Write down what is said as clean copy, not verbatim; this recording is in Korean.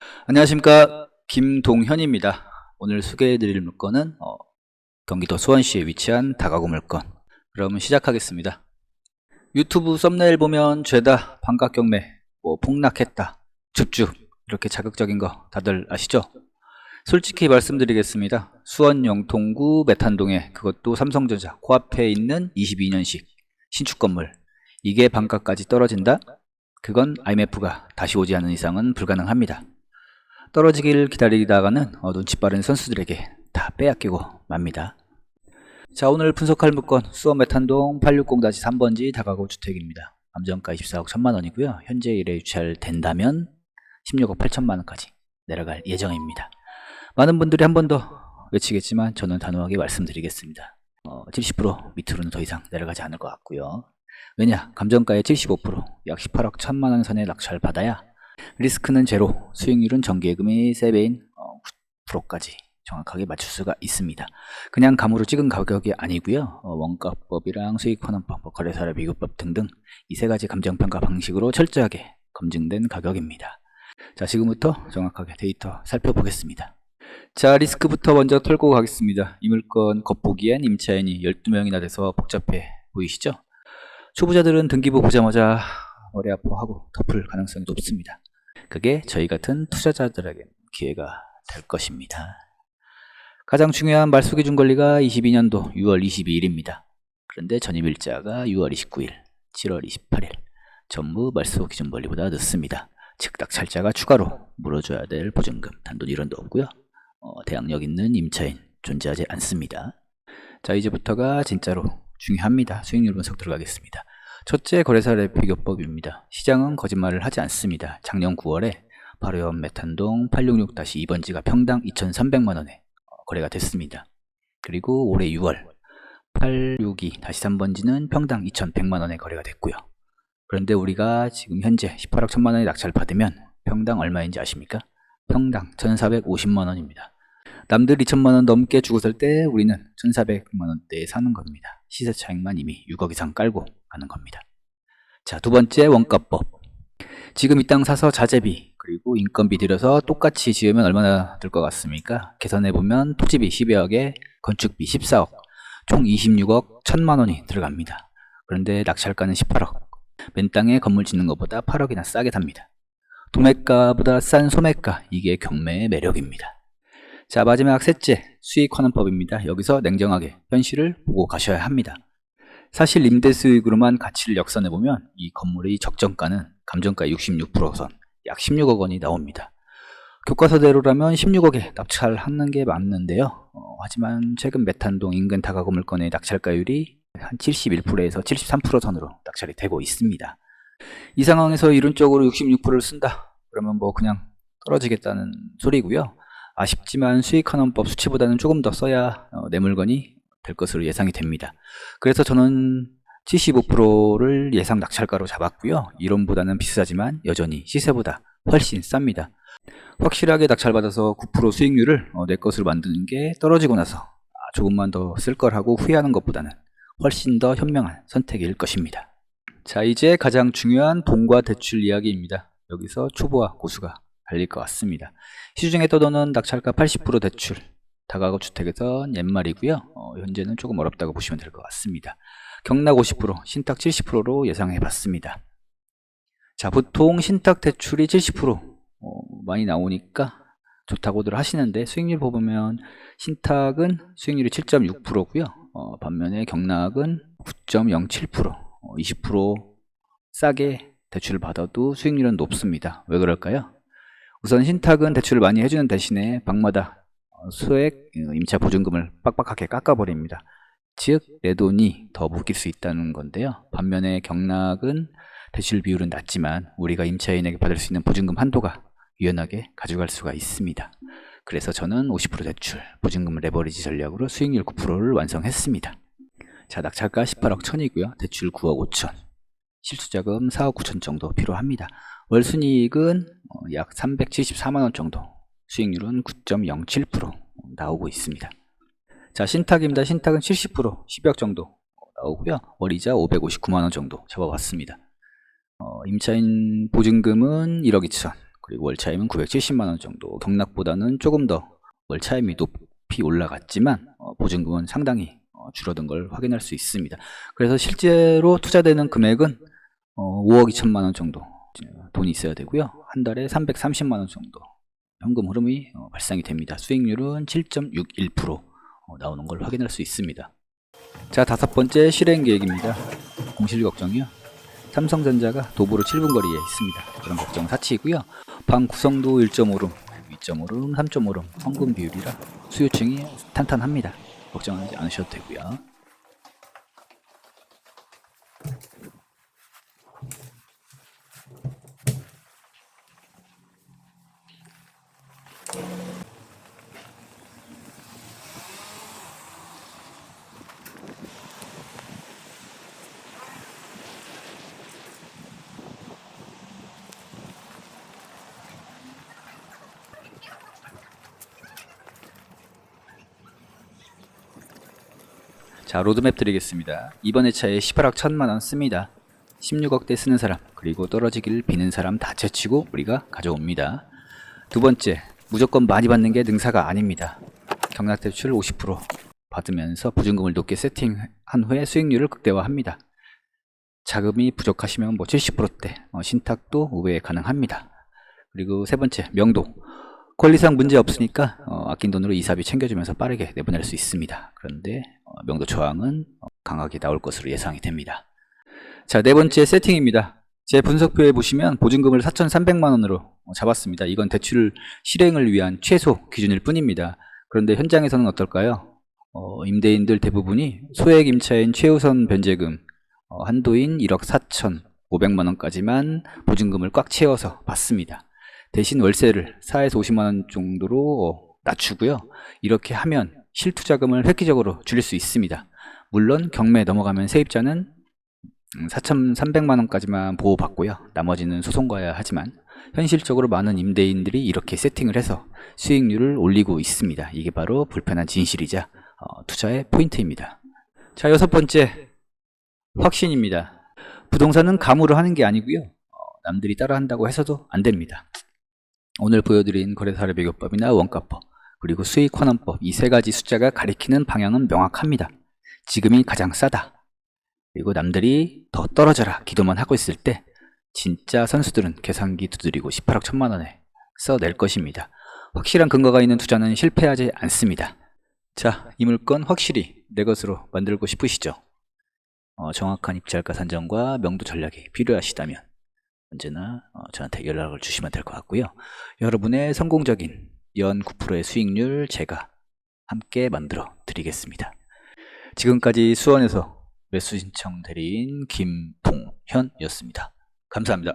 안녕하십니까, 김동현입니다. 오늘 소개해드릴 물건은 경기도 수원시에 위치한 다가구 물건. 그럼 시작하겠습니다. 유튜브 썸네일 보면 죄다, 반값경매, 폭락했다, 줍줍, 이렇게 자극적인 거 다들 아시죠? 솔직히 말씀드리겠습니다. 수원 영통구 메탄동에, 그것도 삼성전자 코앞에 있는 22년식 신축 건물, 이게 반값까지 떨어진다? 그건 IMF가 다시 오지 않는 이상은 불가능합니다. 떨어지길 기다리다가는 눈치 빠른 선수들에게 다 빼앗기고 맙니다. 자, 오늘 분석할 물건 수원 메탄동 860-3번지 다가구 주택입니다. 감정가 24억 1천만원이고요. 현재 일에 유찰된다면 16억 8천만원까지 내려갈 예정입니다. 많은 분들이 한 번 더 외치겠지만 저는 단호하게 말씀드리겠습니다. 70% 밑으로는 더 이상 내려가지 않을 것 같고요. 왜냐? 감정가의 75%약 18억 1천만원 선에 낙찰받아야 리스크는 제로, 수익률은 정기예금의 3배인 9%까지 정확하게 맞출 수가 있습니다. 그냥 감으로 찍은 가격이 아니고요. 원가법이랑 수익환원법, 거래사례 비교법 등등 이 세 가지 감정평가 방식으로 철저하게 검증된 가격입니다. 자, 지금부터 정확하게 데이터 살펴보겠습니다. 자, 리스크부터 먼저 털고 가겠습니다. 이 물건 겉보기엔 임차인이 12명이나 돼서 복잡해 보이시죠? 초보자들은 등기부 보자마자 머리 아파하고 덮을 가능성이 높습니다. 그게 저희 같은 투자자들에게 기회가 될 것입니다. 가장 중요한 말소기준 권리가 22년도 6월 22일입니다. 그런데 전입일자가 6월 29일, 7월 28일 전부 말소기준 권리보다 늦습니다. 즉 낙찰자가 추가로 물어줘야 될 보증금, 단돈 1원도 없고요. 대항력 있는 임차인 존재하지 않습니다. 자, 이제부터가 진짜로 중요합니다. 수익률 분석 들어가겠습니다. 첫째, 거래사례 비교법입니다. 시장은 거짓말을 하지 않습니다. 작년 9월에 바로 옆 메탄동 866-2번지가 평당 2,300만원에 거래가 됐습니다. 그리고 올해 6월 862-3번지는 평당 2,100만원에 거래가 됐고요. 그런데 우리가 지금 현재 18억 1천만원에 낙찰 받으면 평당 얼마인지 아십니까? 평당 1,450만원입니다. 남들 2천만원 넘게 주고 살 때 우리는 1,400만원대에 사는 겁니다. 시세 차익만 이미 6억 이상 깔고 가는 겁니다. 자, 두 번째, 원가법. 지금 이 땅 사서 자재비 그리고 인건비 들여서 똑같이 지으면 얼마나 들 것 같습니까? 계산해보면 토지비 12억에 건축비 14억, 총 26억 1천만원이 들어갑니다. 그런데 낙찰가는 18억. 맨 땅에 건물 짓는 것보다 8억이나 싸게 삽니다. 도매가보다 싼 소매가, 이게 경매의 매력입니다. 자, 마지막 셋째, 수익환원법입니다. 여기서 냉정하게 현실을 보고 가셔야 합니다. 사실 임대 수익으로만 가치를 역산해보면 이 건물의 적정가는 감정가 66%선 약 16억 원이 나옵니다. 교과서대로라면 16억에 낙찰하는 게 맞는데요. 하지만 최근 메탄동 인근 다가구 물건의 낙찰가율이 한 71%에서 73% 선으로 낙찰이 되고 있습니다. 이 상황에서 이론적으로 66%를 쓴다, 그러면 그냥 떨어지겠다는 소리고요. 아쉽지만 수익환원법 수치보다는 조금 더 써야 내 물건이 될 것으로 예상이 됩니다. 그래서 저는 75%를 예상 낙찰가로 잡았고요. 이론보다는 비싸지만 여전히 시세보다 훨씬 쌉니다. 확실하게 낙찰받아서 9% 수익률을 내 것으로 만드는 게 떨어지고 나서 조금만 더 쓸 걸 하고 후회하는 것보다는 훨씬 더 현명한 선택일 것입니다. 자, 이제 가장 중요한 돈과 대출 이야기입니다. 여기서 초보와 고수가 갈릴 것 같습니다. 시중에 떠도는 낙찰가 80% 대출, 다가구 주택에선 옛말이고요. 현재는 조금 어렵다고 보시면 될 것 같습니다. 경락 50%, 신탁 70%로 예상해 봤습니다. 자, 보통 신탁 대출이 70% 많이 나오니까 좋다고들 하시는데, 수익률 보면 신탁은 수익률이 7.6%고요. 반면에 경락은 9.07%, 20% 싸게 대출을 받아도 수익률은 높습니다. 왜 그럴까요? 우선 신탁은 대출을 많이 해주는 대신에 방마다 소액 임차 보증금을 빡빡하게 깎아버립니다. 즉 내 돈이 더 묶일 수 있다는 건데요. 반면에 경락은 대출 비율은 낮지만 우리가 임차인에게 받을 수 있는 보증금 한도가 유연하게 가져갈 수가 있습니다. 그래서 저는 50% 대출, 보증금 레버리지 전략으로 수익률 9%를 완성했습니다. 자, 낙찰가 18억 1천이고요. 대출 9억 5천, 실수자금 4억 9천 정도 필요합니다. 월순이익은 약 374만원 정도, 수익률은 9.07% 나오고 있습니다. 자, 신탁입니다. 신탁은 70%, 10억 정도 나오고요. 월이자 559만원 정도 잡아봤습니다. 임차인 보증금은 1억 2천, 그리고 월 차임은 970만원 정도. 경락보다는 조금 더 월 차임이 높이 올라갔지만 보증금은 상당히 줄어든 걸 확인할 수 있습니다. 그래서 실제로 투자되는 금액은 5억 2천만원 정도 돈이 있어야 되고요. 한 달에 330만원 정도 현금 흐름이 발생이 됩니다. 수익률은 7.61% 나오는 걸 확인할 수 있습니다. 자, 다섯 번째 실행 계획입니다. 공실 걱정이요. 삼성전자가 도보로 7분 거리에 있습니다. 그런 걱정은 사치이고요. 방 구성도 1.5룸, 2.5룸, 3.5룸 현금 비율이라 수요층이 탄탄합니다. 걱정하지 않으셔도 되고요. 자, 로드맵 드리겠습니다. 이번 회차에 18억 1천만원 씁니다. 16억대 쓰는 사람, 그리고 떨어지기를 비는 사람 다 제치고 우리가 가져옵니다. 두 번째, 무조건 많이 받는 게 능사가 아닙니다. 경락대출 50% 받으면서 보증금을 높게 세팅한 후에 수익률을 극대화합니다. 자금이 부족하시면 70%대 신탁도 우회 가능합니다. 그리고 세 번째, 명도. 권리상 문제 없으니까 아낀 돈으로 이사비 챙겨주면서 빠르게 내보낼 수 있습니다. 그런데 명도 조항은 강하게 나올 것으로 예상이 됩니다. 자, 네 번째 세팅입니다. 제 분석표에 보시면 보증금을 4,300만원으로 잡았습니다. 이건 대출 실행을 위한 최소 기준일 뿐입니다. 그런데 현장에서는 어떨까요? 임대인들 대부분이 소액 임차인 최우선 변제금 한도인 1억 4,500만원까지만 보증금을 꽉 채워서 받습니다. 대신 월세를 4에서 50만원 정도로 낮추고요. 이렇게 하면 실투자금을 획기적으로 줄일 수 있습니다. 물론 경매에 넘어가면 세입자는 4,300만원까지만 보호받고요. 나머지는 소송 가야 하지만 현실적으로 많은 임대인들이 이렇게 세팅을 해서 수익률을 올리고 있습니다. 이게 바로 불편한 진실이자 투자의 포인트입니다. 자, 여섯 번째, 확신입니다. 부동산은 감으로 하는 게 아니고요. 남들이 따라 한다고 해서도 안 됩니다. 오늘 보여드린 거래사례비교법이나 원가법, 그리고 수익환원법, 이 세 가지 숫자가 가리키는 방향은 명확합니다. 지금이 가장 싸다. 그리고 남들이 더 떨어져라 기도만 하고 있을 때 진짜 선수들은 계산기 두드리고 18억 1천만원에 써낼 것입니다. 확실한 근거가 있는 투자는 실패하지 않습니다. 자, 이 물건 확실히 내 것으로 만들고 싶으시죠? 정확한 입찰가 산정과 명도 전략이 필요하시다면 언제나 저한테 연락을 주시면 될 것 같고요. 여러분의 성공적인 연 9%의 수익률 제가 함께 만들어 드리겠습니다. 지금까지 수원에서 매수 신청 대리인 김동현이었습니다. 감사합니다.